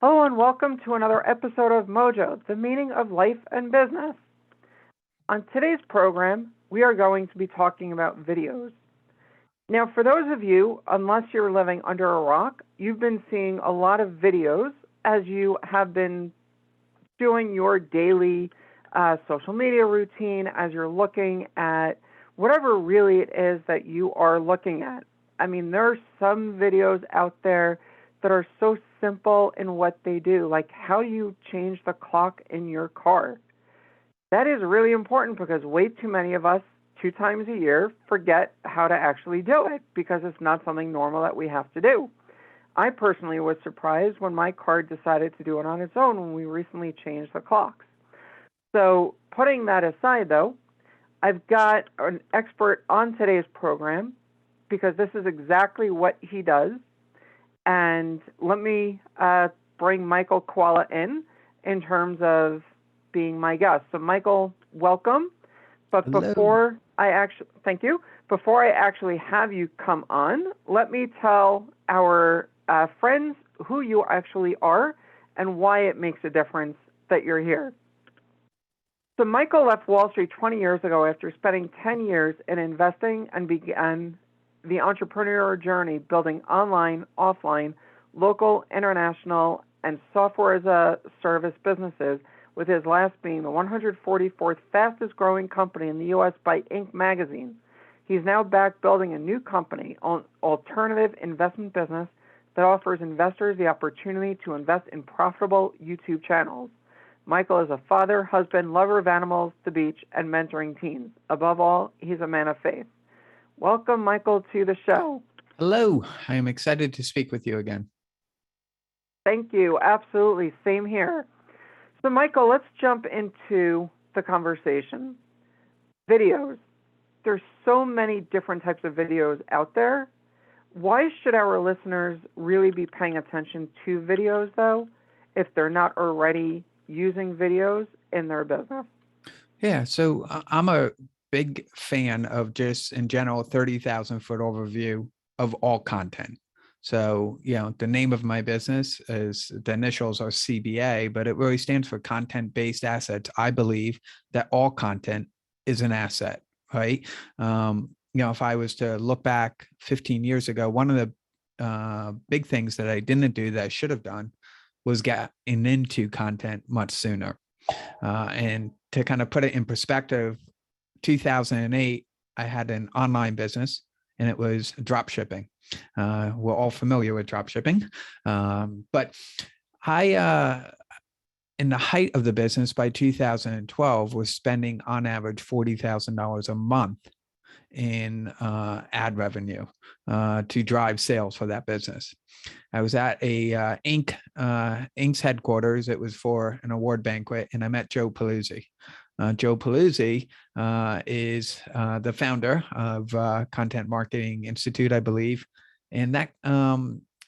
Hello and welcome to another episode of Mojo, the meaning of life and business. On today's program, we are going to be talking about videos. Now, for those of you, unless you're living under a rock, you've been seeing a lot of videos as you have been doing your daily social media routine, as you're looking at whatever really it is that you are looking at. I mean, there are some videos out there that are so simple in what they do, like how do you change the clock in your car? That is really important because way too many of us, 2 times a year, forget how to actually do it because it's not something normal that we have to do. I personally was surprised when my car decided to do it on its own when we recently changed the clocks. So putting that aside, though, I've got an expert on today's program because this is exactly what he does. And let me bring Michael Koala in terms of being my guest. So Michael, welcome. But Hello. thank you. Before I actually have you come on, let me tell our friends who you actually are and why it makes a difference that you're here. So Michael left Wall Street 20 years ago after spending 10 years in investing and began the entrepreneurial journey building online, offline, local, international, and software-as-a-service businesses, with his last being the 144th fastest-growing company in the U.S. by Inc. magazine. He's now back building a new company, an alternative investment business that offers investors the opportunity to invest in profitable YouTube channels. Michael is a father, husband, lover of animals, the beach, and mentoring teens. Above all, he's a man of faith. Welcome, Michael, to the show. Hello. I am excited to speak with you again. Thank you. Absolutely. Same here. So, Michael, let's jump into the conversation. Videos. There's so many different types of videos out there. Why should our listeners really be paying attention to videos, though, if they're not already using videos in their business? Yeah. So I'm a big fan of just in general 30,000-foot overview of all content. So, the name of my business is, the initials are CBA, but it really stands for content-based assets. I believe that all content is an asset, right? If I was to look back 15 years ago, one of the big things that I didn't do that I should have done was getting into content much sooner. And to kind of put it in perspective, 2008, I had an online business and it was drop shipping. We're all familiar with drop shipping. But I, in the height of the business by 2012, was spending on average $40,000 a month in ad revenue to drive sales for that business. I was at a Inc.'s headquarters. It was for an award banquet, and I met Joe Paluzzi. Joe Paluzzi is the founder of Content Marketing Institute, I believe. And that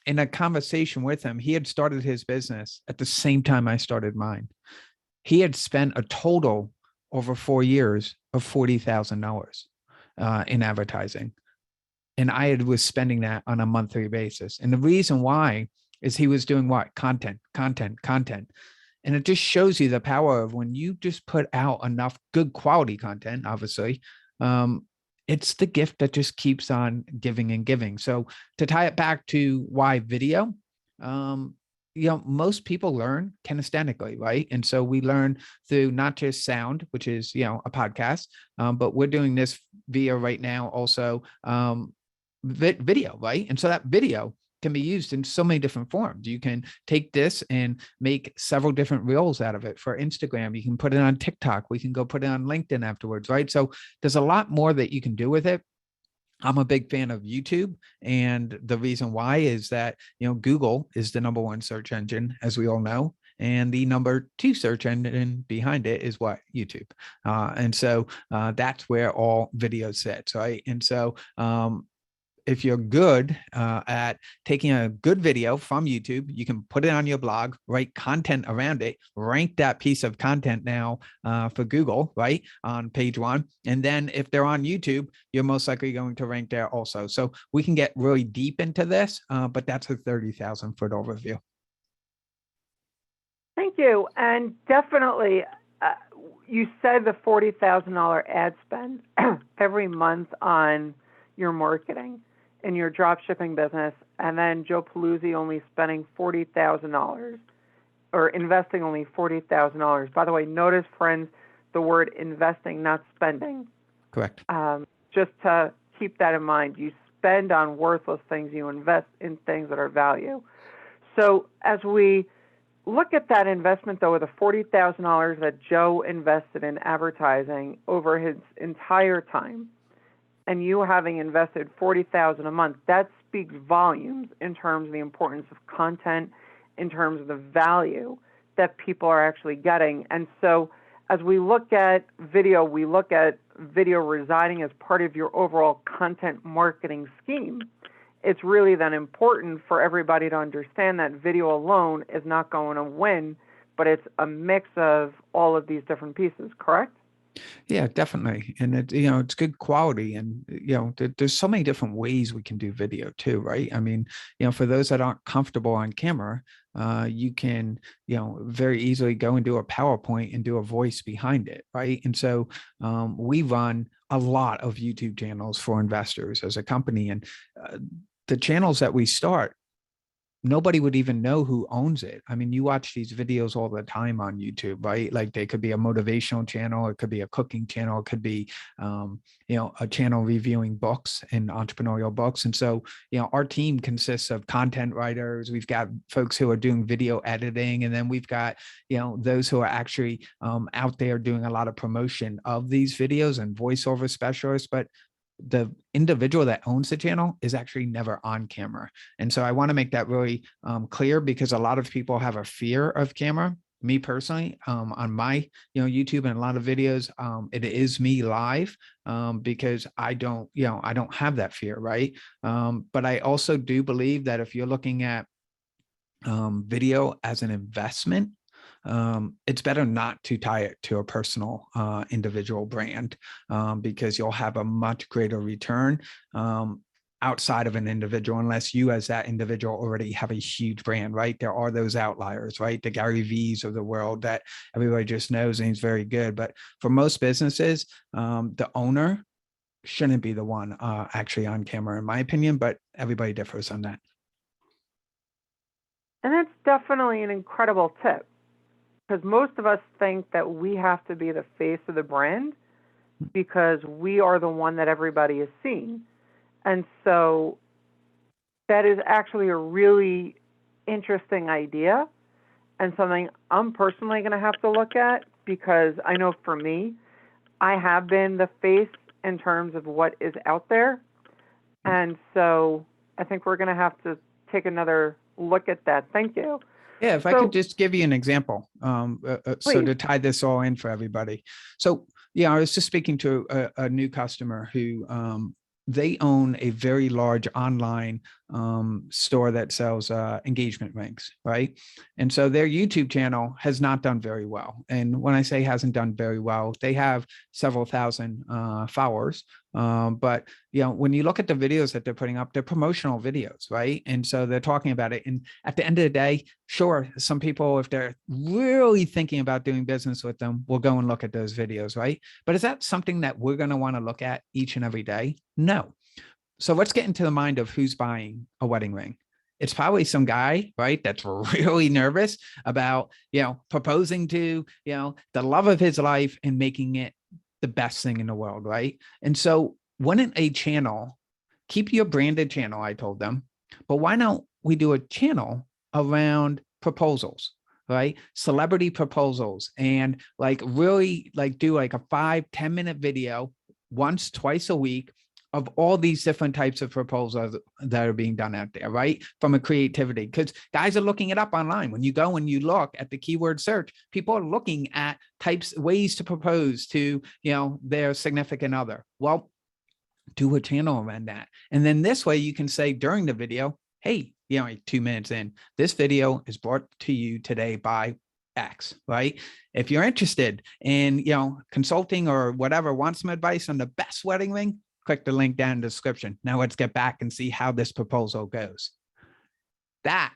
in a conversation with him, he had started his business at the same time I started mine. He had spent a total over 4 years of $40,000 in advertising. And I was spending that on a monthly basis. And the reason why is he was doing what? Content. And it just shows you the power of when you just put out enough good quality content, obviously, it's the gift that just keeps on giving and giving. So to tie it back to why video, most people learn kinesthetically, right? And so we learn through not just sound, which is, a podcast, but we're doing this via right now also video, right? And so that video can be used in so many different forms. You can take this and make several different reels out of it for Instagram. You can put it on TikTok. We can go put it on LinkedIn afterwards, right? So there's a lot more that you can do with it. I'm a big fan of YouTube. And the reason why is that, Google is the #1 search engine, as we all know. And the #2 search engine behind it is what? YouTube. And so that's where all videos sit, right? And so if you're good at taking a good video from YouTube, you can put it on your blog, write content around it, rank that piece of content now for Google, right, on page 1. And then if they're on YouTube, you're most likely going to rank there also. So we can get really deep into this, but that's a 30,000-foot overview. Thank you. And definitely, you said the $40,000 ad spend every month on your marketing in your drop shipping business, and then Joe Paluzzi only spending $40,000 or investing only $40,000. By the way, notice, friends, the word investing, not spending. Correct. Just to keep that in mind, you spend on worthless things, you invest in things that are value. So as we look at that investment, though, of the $40,000 that Joe invested in advertising over his entire time, and you having invested $40,000 a month, that speaks volumes in terms of the importance of content, in terms of the value that people are actually getting. And so as we look at video residing as part of your overall content marketing scheme. It's really then important for everybody to understand that video alone is not going to win, but it's a mix of all of these different pieces, correct? Yeah, definitely. And it's good quality. And, there's so many different ways we can do video too, right? I mean, for those that aren't comfortable on camera, you can, very easily go and do a PowerPoint and do a voice behind it, right? And so we run a lot of YouTube channels for investors as a company. And the channels that we start, nobody would even know who owns it. I mean, you watch these videos all the time on YouTube, right? Like they could be a motivational channel, it could be a cooking channel, it could be, a channel reviewing books and entrepreneurial books. And so, our team consists of content writers. We've got folks who are doing video editing, and then we've got, those who are actually out there doing a lot of promotion of these videos and voiceover specialists. But the individual that owns the channel is actually never on camera. And so I want to make that really clear, because a lot of people have a fear of camera. Me personally, on my YouTube and a lot of videos, it is me live because I don't have that fear, right? But I also do believe that if you're looking at video as an investment, it's better not to tie it to a personal individual brand, because you'll have a much greater return outside of an individual, unless you as that individual already have a huge brand, right? There are those outliers, right? The Gary V's of the world that everybody just knows and he's very good. But for most businesses, the owner shouldn't be the one actually on camera, in my opinion, but everybody differs on that. And that's definitely an incredible tip, because most of us think that we have to be the face of the brand because we are the one that everybody is seeing. And so that is actually a really interesting idea and something I'm personally going to have to look at, because I know for me, I have been the face in terms of what is out there. And so I think we're going to have to take another look at that. Thank you. Yeah, if I could just give you an example, so to tie this all in for everybody. So, I was just speaking to a new customer who they own a very large online store that sells engagement rings, right? And so their YouTube channel has not done very well. And when I say hasn't done very well, they have several thousand followers. But when you look at the videos that they're putting up, they're promotional videos, right? And so they're talking about it. And at the end of the day, sure, some people, if they're really thinking about doing business with them, will go and look at those videos, right? But is that something that we're going to want to look at each and every day? No. So let's get into the mind of who's buying a wedding ring. It's probably some guy, right, that's really nervous about, proposing to, the love of his life and making it the best thing in the world, right? And so wouldn't a channel, keep your branded channel, I told them, but why don't we do a channel around proposals, right? Celebrity proposals, and really do a 5-10 minute video once, twice a week of all these different types of proposals that are being done out there, right? From a creativity, because guys are looking it up online. When you go and you look at the keyword search, people are looking at ways to propose to, their significant other. Well, do a channel around that. And then this way you can say during the video, hey, 2 minutes in, this video is brought to you today by X, right? If you're interested in, consulting or whatever, want some advice on the best wedding ring, click the link down in the description. Now let's get back and see how this proposal goes. That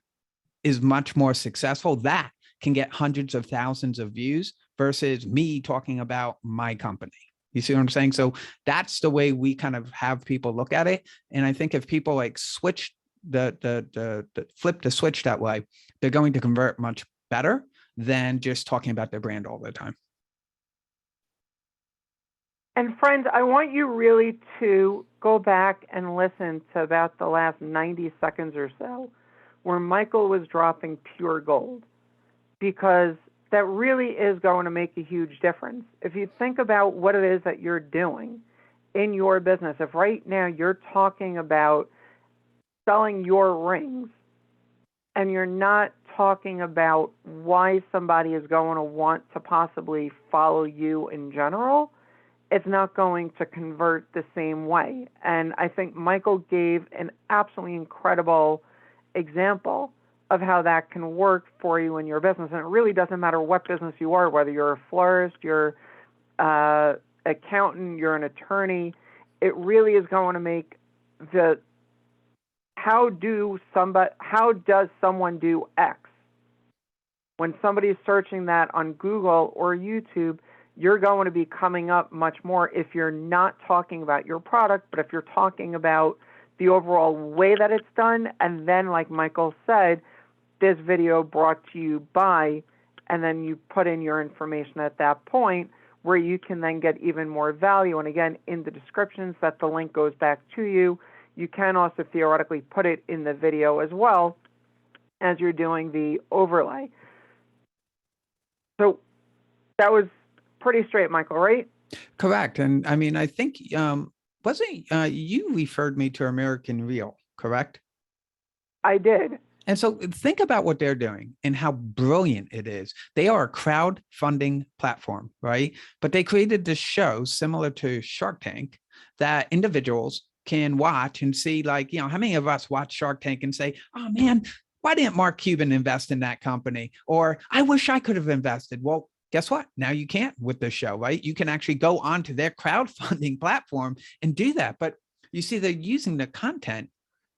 is much more successful. That can get hundreds of thousands of views versus me talking about my company. You see what I'm saying? So that's the way we kind of have people look at it. And I think if people like switch the flip the switch that way, they're going to convert much better than just talking about their brand all the time. And friends, I want you really to go back and listen to about the last 90 seconds or so where Michael was dropping pure gold, because that really is going to make a huge difference. If you think about what it is that you're doing in your business, if right now you're talking about selling your rings and you're not talking about why somebody is going to want to possibly follow you in general, it's not going to convert the same way. And I think Michael gave an absolutely incredible example of how that can work for you in your business. And it really doesn't matter what business you are, whether you're a florist, you're an accountant, you're an attorney. It really is going to make the how does someone do X? When somebody's searching that on Google or YouTube, you're going to be coming up much more if you're not talking about your product, but if you're talking about the overall way that it's done. And then, like Michael said, this video brought to you by, and then you put in your information at that point where you can then get even more value. And again, in the descriptions that the link goes back to you. You can also theoretically put it in the video as well as you're doing the overlay. So that was pretty straight, Michael, right? Correct. And I mean, I think, wasn't you referred me to American Real, correct? I did. And so think about what they're doing and how brilliant it is. They are a crowdfunding platform, right? But they created this show similar to Shark Tank that individuals can watch and see, like, how many of us watch Shark Tank and say, oh man, why didn't Mark Cuban invest in that company? Or I wish I could have invested. Well, guess what? Now you can't with this show, right? You can actually go onto their crowdfunding platform and do that. But you see, they're using the content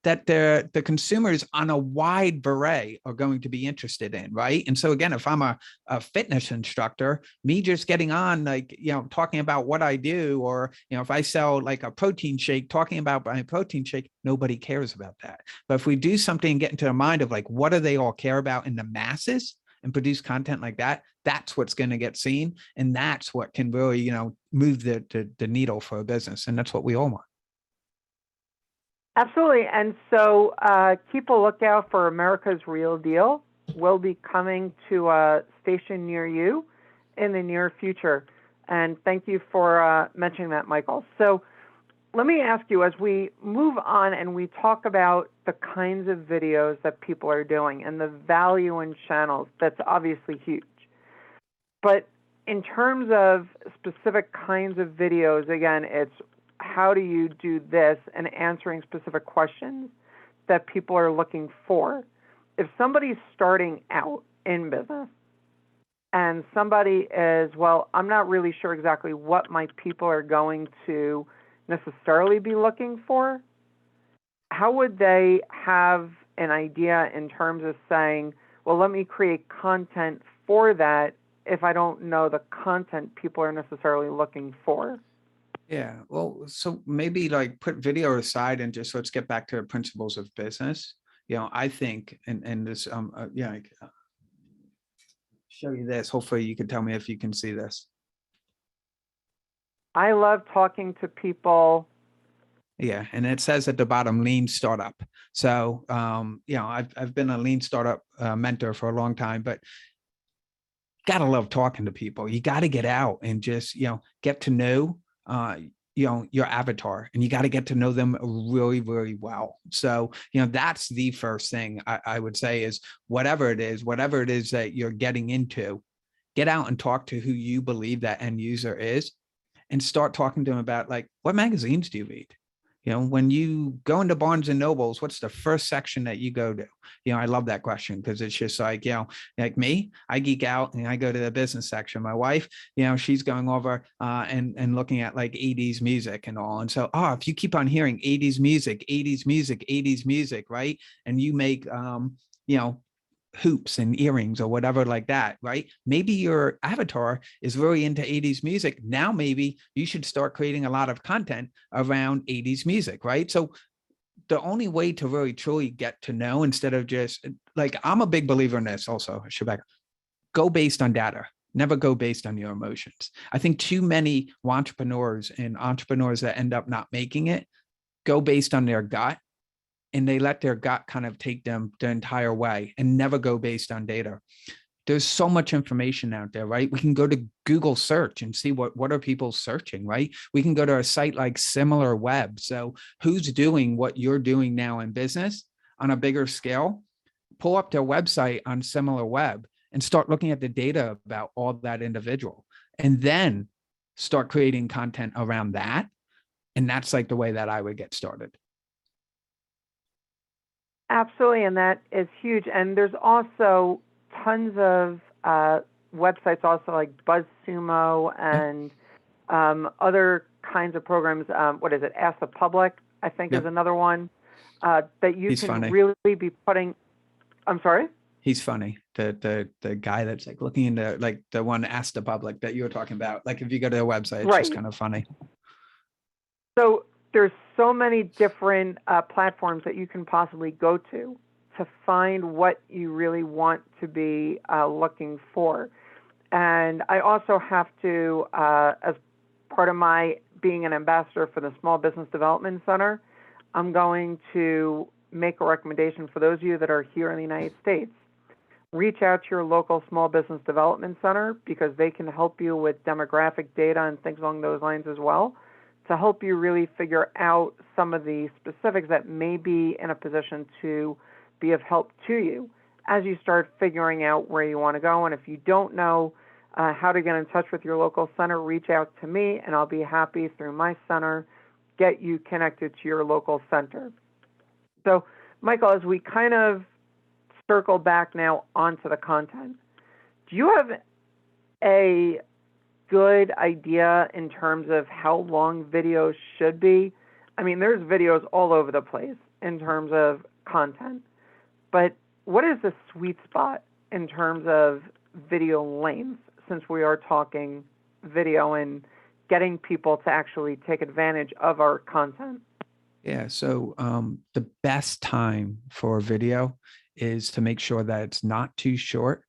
that the consumers on a wide array are going to be interested in, right? And so again, if I'm a fitness instructor, me just getting on, like, talking about what I do, or, if I sell like a protein shake, talking about my protein shake, nobody cares about that. But if we do something and get into the mind of like, what do they all care about in the masses, and produce content like that, that's what's going to get seen. And that's what can really, move the needle for a business. And that's what we all want. Absolutely. And so keep a lookout for America's Real Deal. We'll be coming to a station near you in the near future. And thank you for mentioning that, Michael. So let me ask you, as we move on and we talk about the kinds of videos that people are doing and the value in channels, that's obviously huge. But in terms of specific kinds of videos, again, it's how do you do this and answering specific questions that people are looking for. If somebody's starting out in business and somebody is, well, I'm not really sure exactly what my people are going to necessarily be looking for, how would they have an idea in terms of saying, well, let me create content for that if I don't know the content people are necessarily looking for? Yeah, well, so maybe like put video aside and just let's get back to the principles of business. I think, and this, I can show you this. Hopefully you can tell me if you can see this. I love talking to people. Yeah, and it says at the bottom, lean startup. So, I've been a lean startup mentor for a long time, but gotta love talking to people. You got to get out and just, get to know your avatar, and you got to get to know them really, really well. So, that's the first thing I would say is whatever it is that you're getting into, get out and talk to who you believe that end user is and start talking to them about, like, what magazines do you read? When you go into Barnes and Nobles, what's the first section that you go to? I love that question because it's just like, like me, I geek out and I go to the business section. My wife, she's going over and looking at like 80s music and all. And so, if you keep on hearing 80s music, 80s music, 80s music, right? And you make, hoops and earrings or whatever like that, right? Maybe your avatar is really into 80s music. Now, maybe you should start creating a lot of content around 80s music, right? So the only way to really truly get to know, instead of just like, I'm a big believer in this also, I should back up. Go based on data. Never go based on your emotions. I think too many entrepreneurs and entrepreneurs that end up not making it go based on their gut, and they let their gut kind of take them the entire way and never go based on data. There's so much information out there, right? We can go to Google search and see what are people searching, right? We can go to a site like Similar Web. So who's doing what you're doing now in business on a bigger scale? Pull up their website on Similar Web and start looking at the data about all that individual, and then start creating content around that. And that's like the way that I would get started. Absolutely, and that is huge. And there's also tons of websites, also like BuzzSumo and other kinds of programs. What is it? Ask the Public, I think, is another one that you can really be putting. I'm sorry? He's funny. The guy that's like looking into, like, the one Ask the Public that you were talking about. Like, if you go to their website, it's just kind of funny. So there's so many different platforms that you can possibly go to find what you really want to be looking for. And I also have to, as part of my being an ambassador for the Small Business Development Center, I'm going to make a recommendation for those of you that are here in the United States. Reach out to your local Small Business Development Center, because they can help you with demographic data and things along those lines as well, to help you really figure out some of the specifics that may be in a position to be of help to you as you start figuring out where you want to go. And if you don't know how to get in touch with your local center, reach out to me, and I'll be happy through my center get you connected to your local center. So, Michael, as we kind of circle back now onto the content, do you have a good idea in terms of how long videos should be? I mean, there's videos all over the place in terms of content, but what is the sweet spot in terms of video length, since we are talking video and getting people to actually take advantage of our content? Yeah, so the best time for video is to make sure that it's not too short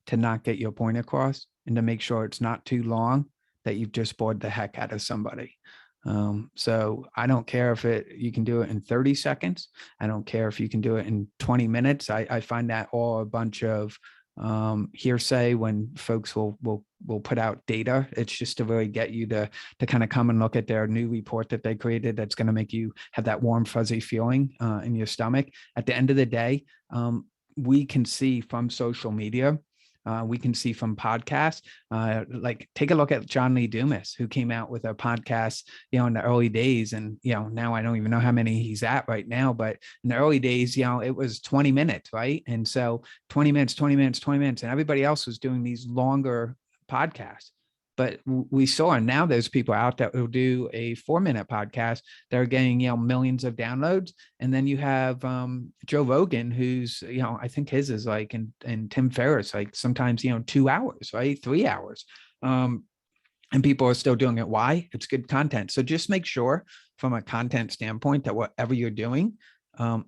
to not get your point across, and to make sure it's not too long that you've just bored the heck out of somebody. So I don't care if you can do it in 30 seconds. I don't care if you can do it in 20 minutes. I find that all a bunch of hearsay when folks will put out data. It's just to really get you to kind of come and look at their new report that they created that's going to make you have that warm, fuzzy feeling in your stomach. At the end of the day, we can see from social media, we can see from podcasts, like take a look at John Lee Dumas, who came out with a podcast, in the early days. And, now I don't even know how many he's at right now, but in the early days, it was 20 minutes, right? And so 20 minutes, 20 minutes, 20 minutes, and everybody else was doing these longer podcasts. But we saw, and now there's people out there who do a 4-minute podcast that are getting, millions of downloads. And then you have Joe Rogan, who's, I think his is like, and Tim Ferriss, like sometimes, 2 hours, right? 3 hours. And people are still doing it. Why? It's good content. So just make sure from a content standpoint that whatever you're doing,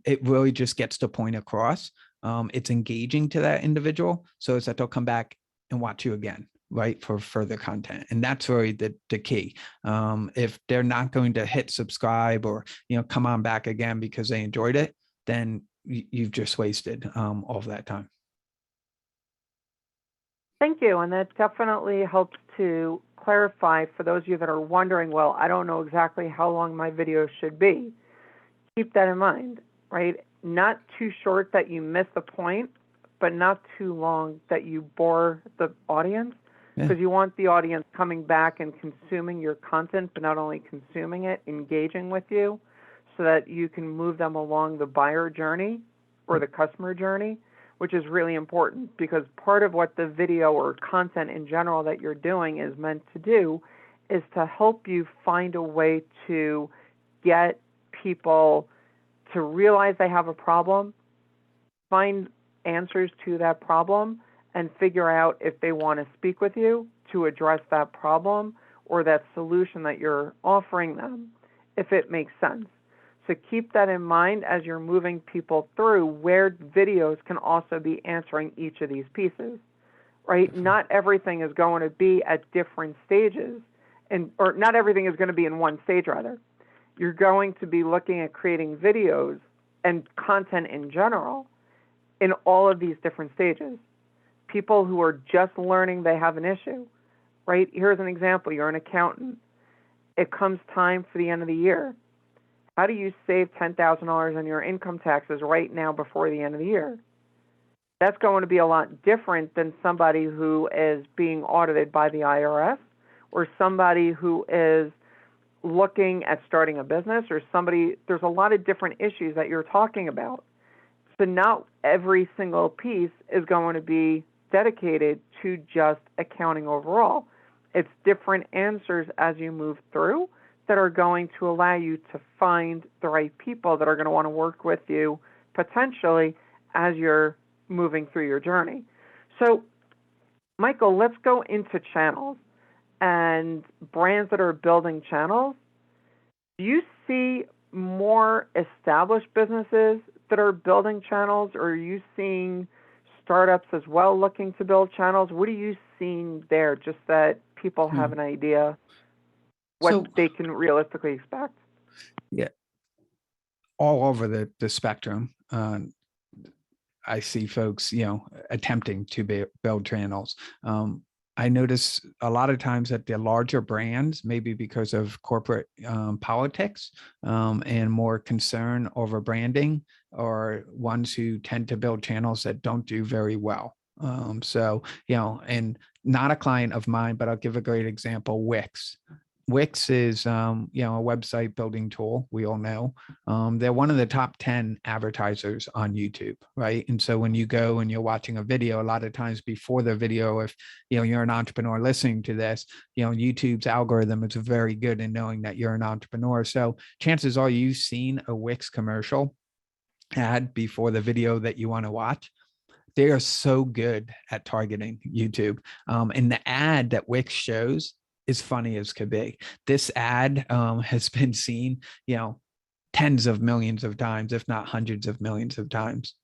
it really just gets the point across. It's engaging to that individual, so it's that they'll come back and watch you again, right, for further content. And that's really the key. If they're not going to hit subscribe or, come on back again because they enjoyed it, then you've just wasted all of that time. Thank you. And that definitely helps to clarify for those of you that are wondering, well, I don't know exactly how long my video should be. Keep that in mind, right? Not too short that you miss the point, but not too long that you bore the audience. Because you want the audience coming back and consuming your content, but not only consuming it, engaging with you, so that you can move them along the buyer journey or the customer journey, which is really important, because part of what the video or content in general that you're doing is meant to do is to help you find a way to get people to realize they have a problem, find answers to that problem and figure out if they want to speak with you to address that problem or that solution that you're offering them, if it makes sense. So keep that in mind as you're moving people through where videos can also be answering each of these pieces, right? Not everything is going to be at different stages, or not everything is going to be in one stage, rather. You're going to be looking at creating videos and content in general in all of these different stages. People who are just learning they have an issue, right? Here's an example. You're an accountant. It comes time for the end of the year. How do you save $10,000 on your income taxes right now before the end of the year? That's going to be a lot different than somebody who is being audited by the IRS or somebody who is looking at starting a business or somebody. There's a lot of different issues that you're talking about. So not every single piece is going to be dedicated to just accounting overall. It's different answers as you move through that are going to allow you to find the right people that are going to want to work with you potentially as you're moving through your journey. So, Michael, let's go into channels and brands that are building channels. Do you see more established businesses that are building channels, or are you seeing startups as well looking to build channels? What are you seeing there, just that people have an idea what they can realistically expect? Yeah, all over the spectrum. I see folks, attempting to build channels. I notice a lot of times that the larger brands, maybe because of corporate politics and more concern over branding, are ones who tend to build channels that don't do very well. And not a client of mine, but I'll give a great example, Wix. Wix is, a website building tool. We all know they're one of the top 10 advertisers on YouTube, right? And so when you go and you're watching a video, a lot of times before the video, if you're an entrepreneur listening to this, YouTube's algorithm is very good in knowing that you're an entrepreneur. So chances are you've seen a Wix commercial ad before the video that you want to watch. They are so good at targeting YouTube, and the ad that Wix shows is funny as could be. This ad has been seen, tens of millions of times, if not hundreds of millions of times.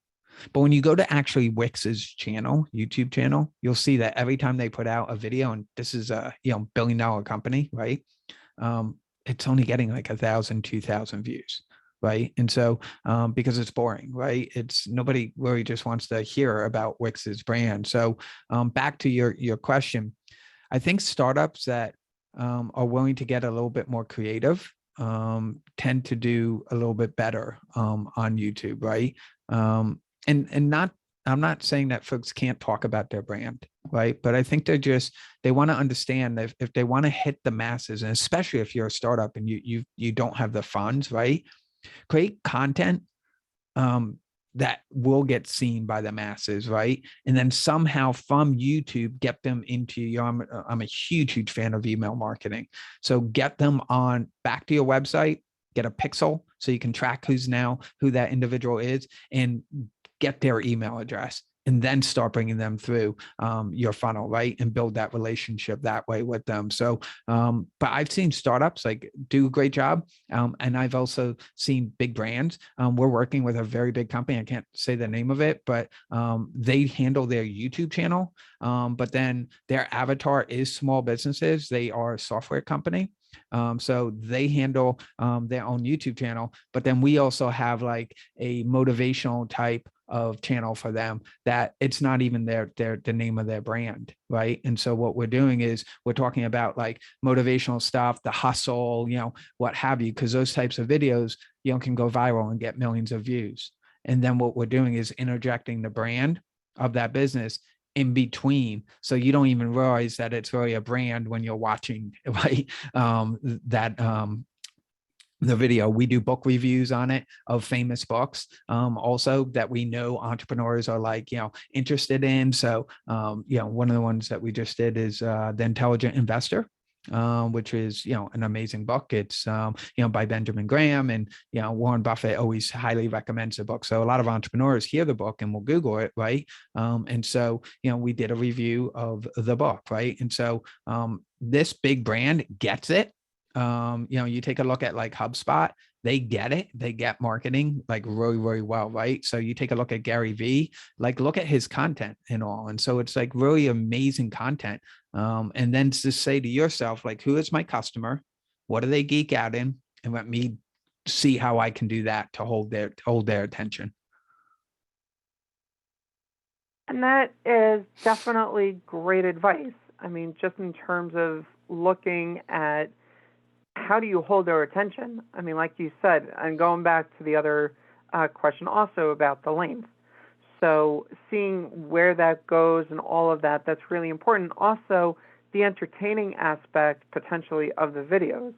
But when you go to actually Wix's channel, YouTube channel, you'll see that every time they put out a video, and this is a $1 billion company, right? It's only getting like 1,000, 2,000 views. Right. And so because it's boring, right? It's nobody really just wants to hear about Wix's brand. So back to your question, I think startups that are willing to get a little bit more creative tend to do a little bit better on YouTube, right? And not, I'm not saying that folks can't talk about their brand, right? But I think they want to understand that if they want to hit the masses, and especially if you're a startup and you don't have the funds, right? Create content that will get seen by the masses, right? And then somehow from YouTube, get them into I'm a huge fan of email marketing. So get them on back to your website, get a pixel so you can track who that individual is, and get their email address, and then start bringing them through your funnel, right? And build that relationship that way with them. So, but I've seen startups like do a great job. And I've also seen big brands. We're working with a very big company. I can't say the name of it, but they handle their YouTube channel. But then their avatar is small businesses. They are a software company. So they handle their own YouTube channel, but then we also have like a motivational type of channel for them that it's not even the name of their brand, right? And so what we're doing is we're talking about like motivational stuff, the hustle, what have you, because those types of videos, can go viral and get millions of views. And then what we're doing is interjecting the brand of that business in between, so you don't even realize that it's really a brand when you're watching, right? The video. We do book reviews on it of famous books, also that we know entrepreneurs are like, interested in. So, one of the ones that we just did is The Intelligent Investor. which is, an amazing book. It's, by Benjamin Graham, and, Warren Buffett always highly recommends the book. So a lot of entrepreneurs hear the book and will Google it. Right. And so, we did a review of the book. Right. And so this big brand gets it. You take a look at like HubSpot, they get it. They get marketing like really, really well. Right. So you take a look at Gary Vee, like look at his content and all. And so it's like really amazing content. And then to say to yourself, like, who is my customer? What do they geek out in? And let me see how I can do that to hold their attention. And that is definitely great advice. I mean, just in terms of looking at how do you hold their attention? I mean, like you said, and going back to the other question also about the length. So seeing where that goes and all of that, that's really important. Also, the entertaining aspect potentially of the videos,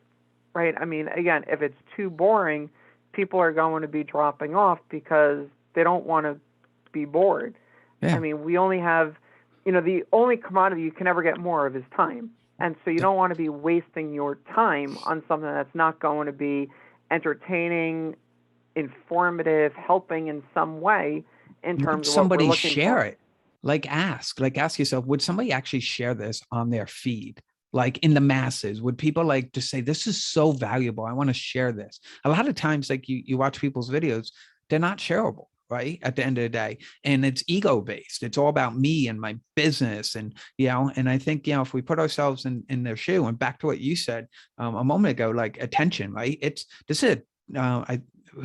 right? I mean, again, if it's too boring, people are going to be dropping off because they don't want to be bored. Yeah. I mean, we only have, the only commodity you can ever get more of is time. And so you don't want to be wasting your time on something that's not going to be entertaining, informative, helping in some way in terms of what we're looking share for. It. Ask yourself, would somebody actually share this on their feed? Like in the masses, would people like to say, this is so valuable, I want to share this? A lot of times, like you watch people's videos, they're not shareable. Right. At the end of the day. And it's ego based. It's all about me and my business. And, and I think, if we put ourselves in their shoe, and back to what you said a moment ago, like attention, right?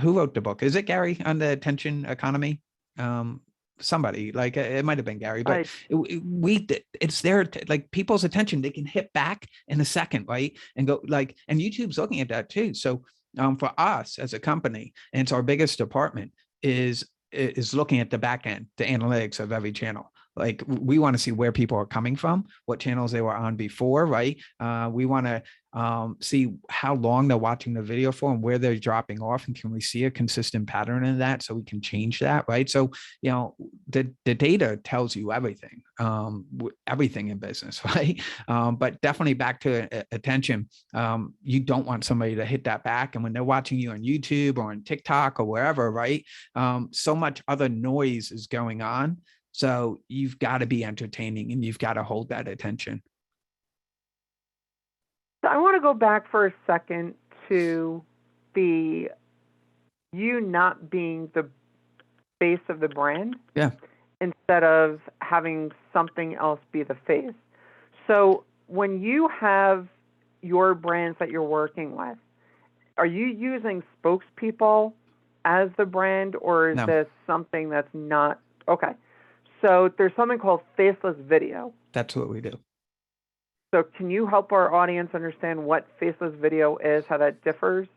Who wrote the book? Is it Gary on the attention economy? Somebody, like it might've been Gary, but it's there, like people's attention, they can hit back in a second. Right. And go like, and YouTube's looking at that too. So for us as a company, and it's our biggest department, is looking at the back end, the analytics of every channel. Like we want to see where people are coming from, what channels they were on before, right? We want to see how long they're watching the video for and where they're dropping off. And can we see a consistent pattern in that so we can change that, right? So, the data tells you everything, everything in business, right? But definitely back to attention. You don't want somebody to hit that back. And when they're watching you on YouTube or on TikTok or wherever, right? So much other noise is going on. So you've got to be entertaining and you've got to hold that attention. So I want to go back for a second to you not being the face of the brand. Yeah. Instead of having something else be the face. So when you have your brands that you're working with, are you using spokespeople as the brand, or is this something that's not? Okay. So there's something called faceless video. That's what we do. So can you help our audience understand what faceless video is, how that differs?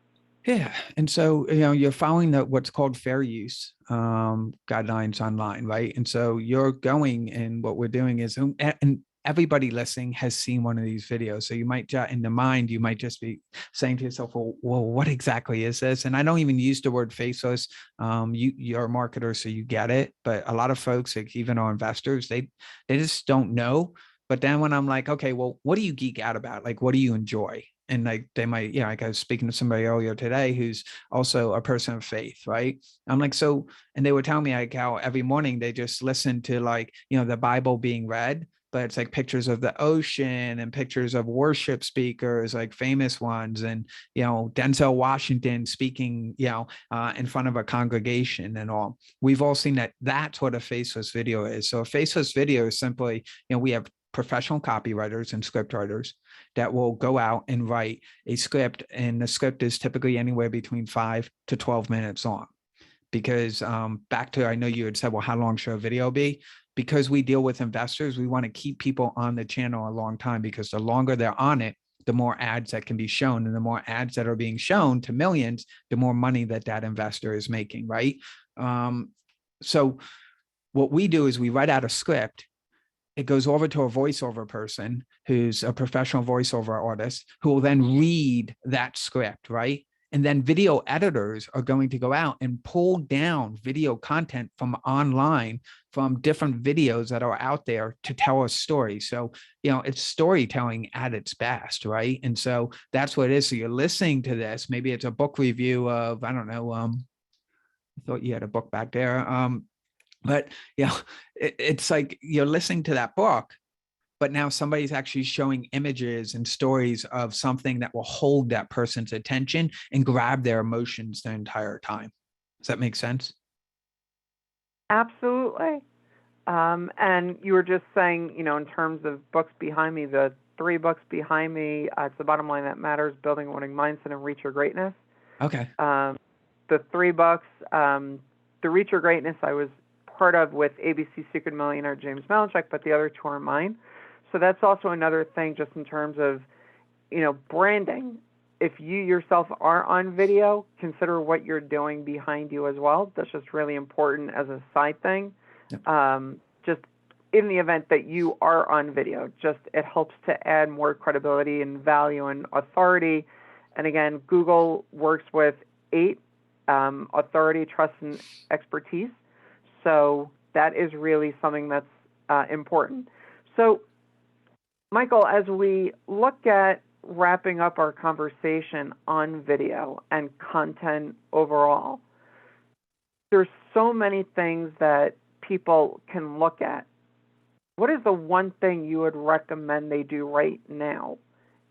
Yeah. And so, you're following what's called fair use guidelines online, right? And so you're going, and what we're doing is, and everybody listening has seen one of these videos. So you might, in the mind, you might just be saying to yourself, well, what exactly is this? And I don't even use the word faceless. You're a marketer, so you get it. But a lot of folks, like even our investors, they just don't know. But then when I'm like, okay, well, what do you geek out about? Like, what do you enjoy? And like they might, like I was speaking to somebody earlier today who's also a person of faith, right? I'm like, so, and they were telling me like how every morning they just listen to like, the Bible being read, but it's like pictures of the ocean and pictures of worship speakers, like famous ones, and, Denzel Washington speaking, in front of a congregation and all. We've all seen that. That's what a faceless video is. So a faceless video is simply, we have professional copywriters and script writers that will go out and write a script, and the script is typically anywhere between 5 to 12 minutes long. Because back to, I know you had said, well, how long should a video be? Because we deal with investors, we want to keep people on the channel a long time, because the longer they're on it, the more ads that can be shown, and the more ads that are being shown to millions, the more money that investor is making, right? So what we do is we write out a script. It goes over to a voiceover person who's a professional voiceover artist, who will then read that script, right? And then video editors are going to go out and pull down video content from online, from different videos that are out there to tell a story. So, it's storytelling at its best, right? And so that's what it is. So you're listening to this. Maybe it's a book review of, I don't know, I thought you had a book back there. But it's like you're listening to that book, but now somebody's actually showing images and stories of something that will hold that person's attention and grab their emotions the entire time. Does that make sense? Absolutely. And you were just saying, in terms of books behind me, the 3 books behind me, it's The Bottom Line That Matters, Building a Winning Mindset, and Reach Your Greatness. Okay. The 3 books, the Reach Your Greatness I was part of with ABC Secret Millionaire James Malinchak, but the other 2 are mine. So that's also another thing just in terms of, branding. If you yourself are on video, consider what you're doing behind you as well. That's just really important as a side thing. Yep. Just in the event that you are on video, it helps to add more credibility and value and authority. And again, Google works with 8, authority, trust, and expertise. So that is really something that's important. So Michael, as we look at wrapping up our conversation on video and content overall, there's so many things that people can look at. What is the one thing you would recommend they do right now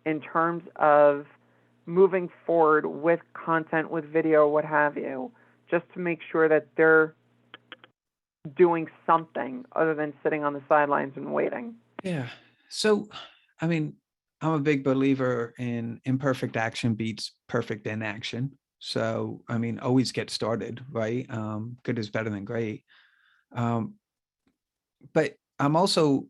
in terms of moving forward with content, with video, what have you, just to make sure that they're doing something other than sitting on the sidelines and waiting? Yeah. So, I'm a big believer in imperfect action beats perfect inaction. So, always get started, right? Good is better than great. But I'm also,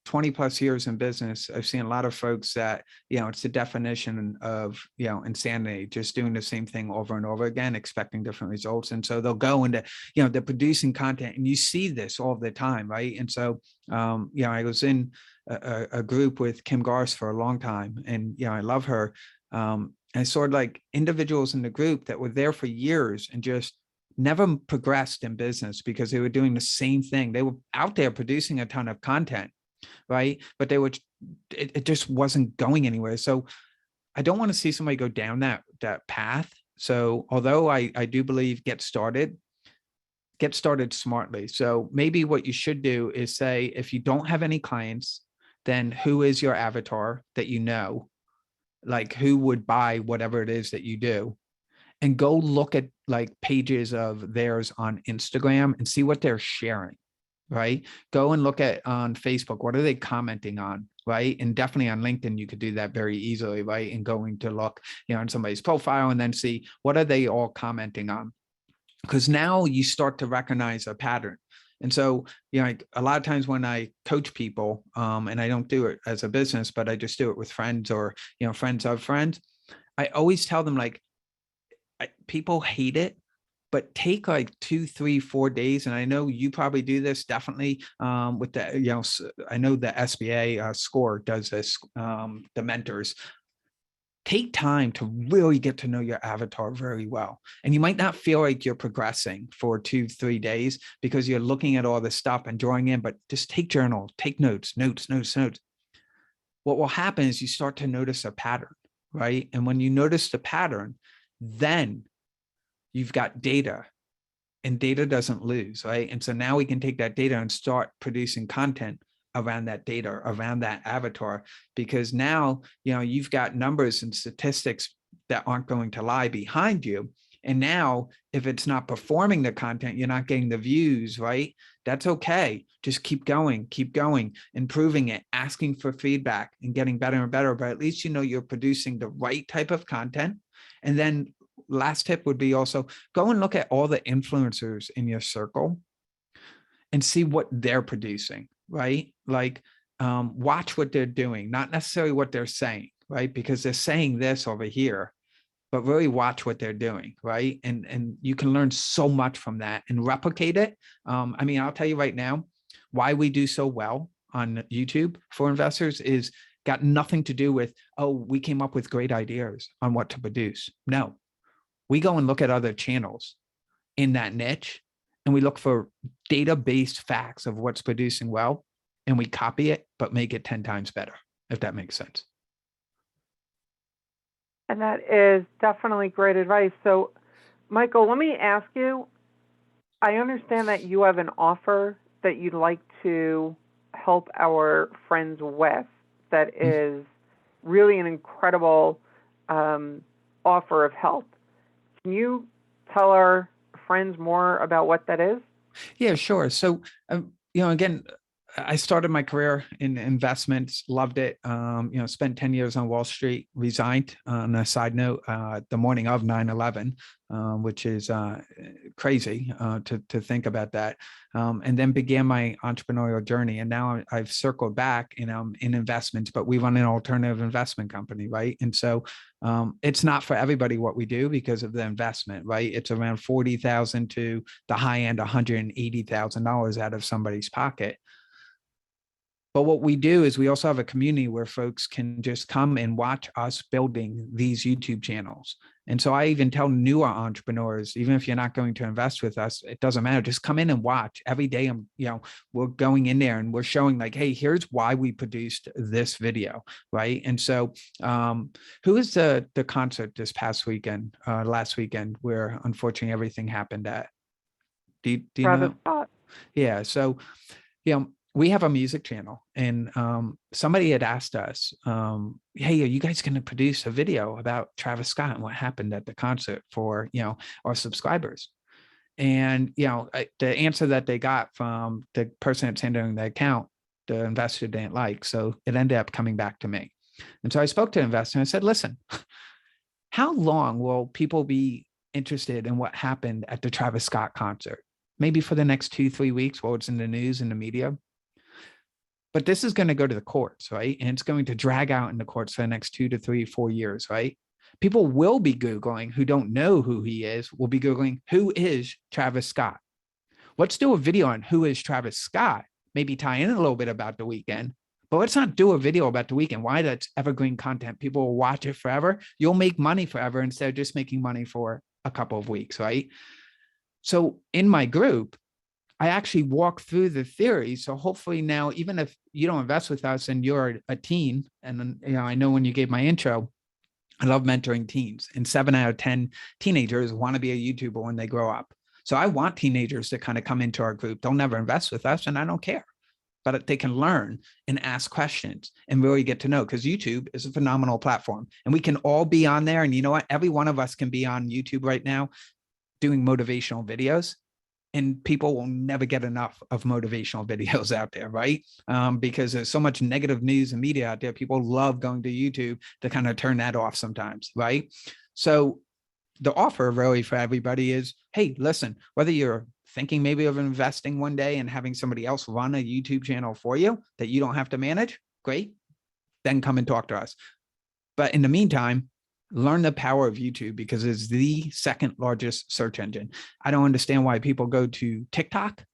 20 plus years in business, I've seen a lot of folks that, it's the definition of, insanity, just doing the same thing over and over again, expecting different results. And so they'll go into, they're producing content, and you see this all the time, right? And so, I was in a group with Kim Garst for a long time, and, I love her. I saw like individuals in the group that were there for years and just never progressed in business because they were doing the same thing. They were out there producing a ton of content, right? But it just wasn't going anywhere. So I don't want to see somebody go down that path. So although I do believe get started smartly. So maybe what you should do is say, if you don't have any clients, then who is your avatar that like who would buy whatever it is that you do? And go look at like pages of theirs on Instagram and see what they're sharing, right? Go and look at on Facebook, what are they commenting on, right? And definitely on LinkedIn, you could do that very easily, right? And going to look, on somebody's profile and then see what are they all commenting on? Because now you start to recognize a pattern. And so, like a lot of times when I coach people, and I don't do it as a business, but I just do it with friends or, friends of friends, I always tell them like, people hate it, but take like 2, 3, 4 days. And I know you probably do this definitely with the, I know the SBA score does this, the mentors. Take time to really get to know your avatar very well. And you might not feel like you're progressing for 2, 3 days because you're looking at all this stuff and drawing in, but just take journal, take notes. What will happen is you start to notice a pattern, right? And when you notice the pattern, then you've got data, and data doesn't lose, right? And so now we can take that data and start producing content around that data, around that avatar, because now, you've got numbers and statistics that aren't going to lie behind you. And now if it's not performing the content, you're not getting the views, right? That's okay. Just keep going, improving it, asking for feedback and getting better and better. But at least, you're producing the right type of content. And then last tip would be also go and look at all the influencers in your circle and see what they're producing, right? Like watch what they're doing, not necessarily what they're saying, right? Because they're saying this over here, but really watch what they're doing, right? And you can learn so much from that and replicate it. I'll tell you right now, why we do so well on YouTube for investors is got nothing to do with, oh, we came up with great ideas on what to produce. No, we go and look at other channels in that niche, and we look for data-based facts of what's producing well, and we copy it, but make it 10 times better, if that makes sense. And that is definitely great advice. So, Michael, let me ask you, I understand that you have an offer that you'd like to help our friends with that is really an incredible offer of help. Can you tell our friends more about what that is? Yeah, sure. So, again, I started my career in investments, loved it. Spent 10 years on Wall Street, resigned on a side note, the morning of 9/11, which is crazy to think about that. And then began my entrepreneurial journey. And now I've circled back and I'm in investments, but we run an alternative investment company, right? And so it's not for everybody what we do because of the investment, right? It's around $40,000 to the high end, $180,000 out of somebody's pocket. But what we do is we also have a community where folks can just come and watch us building these YouTube channels. And so I even tell newer entrepreneurs, even if you're not going to invest with us, it doesn't matter. Just come in and watch. Every day, we're going in there and we're showing like, hey, here's why we produced this video, right? And so, who is the concert this past weekend, last weekend, where unfortunately everything happened at? Do you know? Scott. Yeah. So, we have a music channel, and somebody had asked us, hey, are you guys going to produce a video about Travis Scott and what happened at the concert for, our subscribers? And, the answer that they got from the person that's handling the account, the investor didn't like. So it ended up coming back to me. And so I spoke to the investor and I said, listen, how long will people be interested in what happened at the Travis Scott concert? Maybe for the next 2-3 weeks while it's in the news and the media. But this is going to go to the courts, right? And it's going to drag out in the courts for the next 2 to 3, 4 years, right? People will be Googling who don't know who he is, will be Googling, who is Travis Scott? Let's do a video on who is Travis Scott, maybe tie in a little bit about the weekend, but let's not do a video about the weekend. Why? That's evergreen content. People will watch it forever. You'll make money forever instead of just making money for a couple of weeks, right? So in my group, I actually walk through the theory. So hopefully now, even if you don't invest with us and you're a teen, and I know when you gave my intro, I love mentoring teens, and 7 out of 10 teenagers want to be a YouTuber when they grow up. So I want teenagers to kind of come into our group. They'll never invest with us, and I don't care, but they can learn and ask questions and really get to know, because YouTube is a phenomenal platform and we can all be on there. And you know what? Every one of us can be on YouTube right now doing motivational videos. And people will never get enough of motivational videos out there, right? Because there's so much negative news and media out there. People love going to YouTube to kind of turn that off sometimes, right? So the offer really for everybody is, hey, listen, whether you're thinking maybe of investing one day and having somebody else run a YouTube channel for you that you don't have to manage, great, then come and talk to us. But in the meantime, learn the power of YouTube, because it's the second largest search engine. I don't understand why people go to TikTok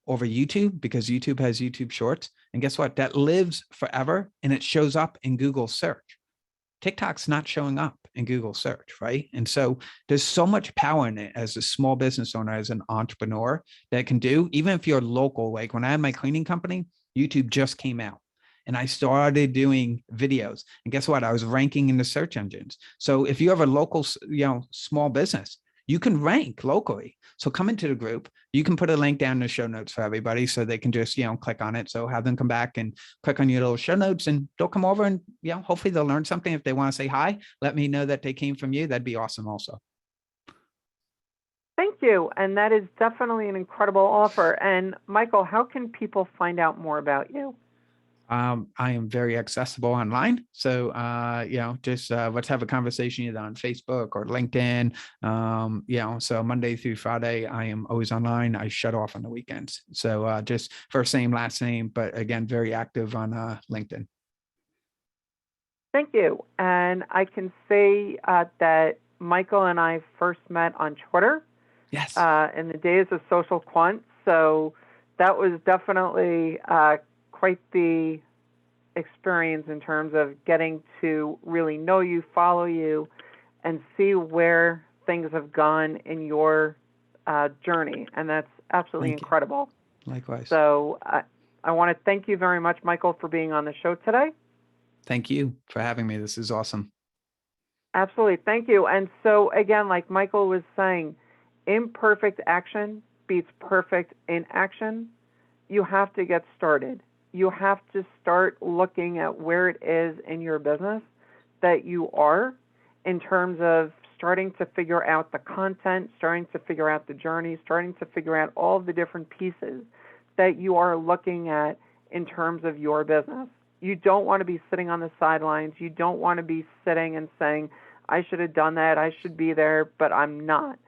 over YouTube, because YouTube has YouTube Shorts. And guess what? That lives forever and it shows up in Google search. TikTok's not showing up in Google search, right? And so there's so much power in it as a small business owner, as an entrepreneur, that can do, even if you're local. Like when I had my cleaning company, YouTube just came out. And I started doing videos, and guess what? I was ranking in the search engines. So if you have a local, small business, you can rank locally. So come into the group. You can put a link down in the show notes for everybody so they can just, click on it. So have them come back and click on your little show notes, and they'll come over and, hopefully they'll learn something. If they want to say hi, let me know that they came from you. That'd be awesome also. Thank you. And that is definitely an incredible offer. And Michael, how can people find out more about you? I am very accessible online. So, just let's have a conversation either on Facebook or LinkedIn. So Monday through Friday, I am always online. I shut off on the weekends. So just first name, last name, but again, very active on LinkedIn. Thank you. And I can say that Michael and I first met on Twitter. Yes. In the days of social quant. So that was definitely quite the experience in terms of getting to really know you, follow you, and see where things have gone in your journey. And that's absolutely Thank you. incredible. Likewise. So I want to thank you very much, Michael, for being on the show today. Thank you for having me. This is awesome. Absolutely. Thank you. And so, again, like Michael was saying, imperfect action beats perfect inaction. You have to get started. You have to start looking at where it is in your business that you are in terms of starting to figure out the content, starting to figure out the journey, starting to figure out all of the different pieces that you are looking at in terms of your business. You don't want to be sitting on the sidelines. You don't want to be sitting and saying, I should have done that, I should be there, but I'm not.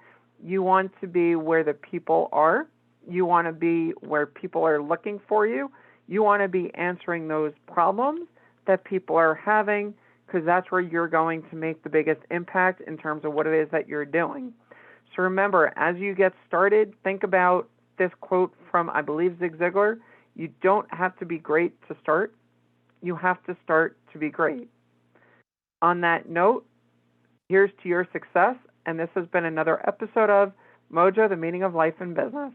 You want to be where the people are. You want to be where people are looking for you. You want to be answering those problems that people are having, because that's where you're going to make the biggest impact in terms of what it is that you're doing. So remember, as you get started, think about this quote from, I believe, Zig Ziglar. You don't have to be great to start. You have to start to be great. On that note, here's to your success, and this has been another episode of Mojo, the Meaning of Life and Business.